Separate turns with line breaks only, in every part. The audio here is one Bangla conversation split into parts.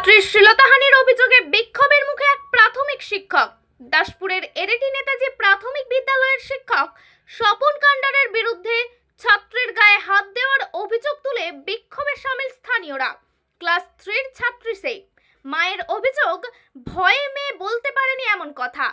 ছাত্রীর শ্লীলতাহানির অভিযোগে বিক্ষোভের মুখে এক প্রাথমিক শিক্ষক। দাসপুরের এরেটি নেতাজি প্রাথমিক বিদ্যালয়ের শিক্ষক স্বপন কান্ডারের বিরুদ্ধে ছাত্রের গায়ে হাত দেওয়ার অভিযোগ তুলে বিক্ষোভে সামিল স্থানীয়রা। ক্লাস 3 ছাত্রী সে। মায়ের অভিযোগ, ভয়ে মেয়ে বলতে পারেনি এমন কথা।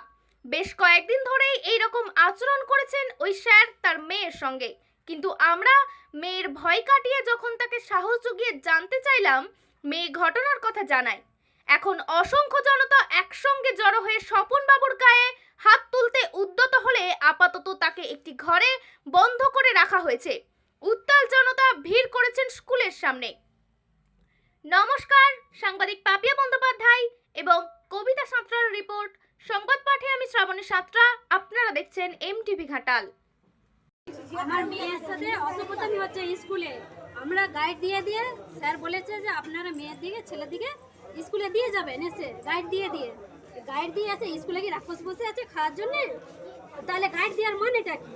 বেশ কয়েকদিন ধরেই এইরকম আচরণ করেছেন ওই স্যার তার মেয়ের সঙ্গে, কিন্তু আমরা মেয়ের ভয় কাটিয়ে যখন তাকে সাহস জুগিয়ে জানতে চাইলাম, মেয়ে ঘটনার কথা জানায়। এখন অসংখ্য জনতা একসঙ্গে জড়ো হয়ে স্বপন বাবুর গায়ে হাত তুলতে উদ্যত হলে আপাতত তাকে একটি ঘরে বন্ধ করে রাখা হয়েছে। উত্তাল জনতা ভিড় করেছেন স্কুলের সামনে। নমস্কার, সাংবাদিক পাপিয়া বন্দ্যোপাধ্যায় এবং কবিতা সাঁতরার রিপোর্ট। সংবাদ পাঠে আমি শ্রাবণী সাঁতরা। আপনারা দেখছেন এমটিভি ঘাটাল।
আমার মেয়ের সাথে অসভ্যতামি হচ্ছে স্কুলে। আমরা গাইড দিয়ে স্যার বলেছে যে আপনারা মেয়ের দিকে ছেলের দিকে স্কুলে দিয়ে যাবেন, এসে গাইড দিয়ে এসে স্কুলে কি রাক্ষস বসে আছে খাওয়ার জন্য? তাহলে গাইড দেওয়ার মানেটা কি?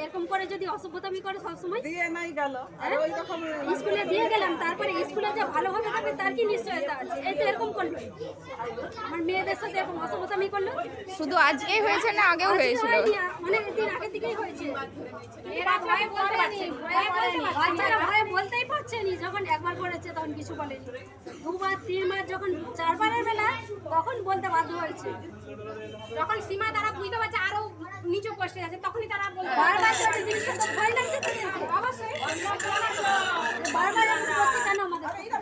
এরকম করে যদি অসভ্যতামি করে সবসময় দিয়ে নাই গেল, স্কুলে দিয়ে গেলাম, তারপরে স্কুলে যে ভালোভাবে থাকবে তার কি নিশ্চয়তা আছে? এই তো এরকম করলো, আমার মেয়েদের সাথে এরকম অসভ্যতামি করলো।
শুধু আজকেই হয়েছে না আগেও হয়েছিল?
অনেকদিন আগে থেকেই হয়েছে। এরা ভয়ে বলতে পারছে, বাচ্চারা ভয়ে বলতেই পারছে না। যখন একবার করেছে তখন কিছু বলেনি, দুবার তিনবার, যখন চারবারের বেলা তখন বলতে বাধ্য হয়েছে। যখন সীমা তারা বুঝতে পারছে আরো নিচু পোস্টে আছে, তখনই তারা বলতে বারবার করে জিনিসটা তো ভয় লাগছে। অবশ্যই বারবার এরকম করতে কেন আমাদের?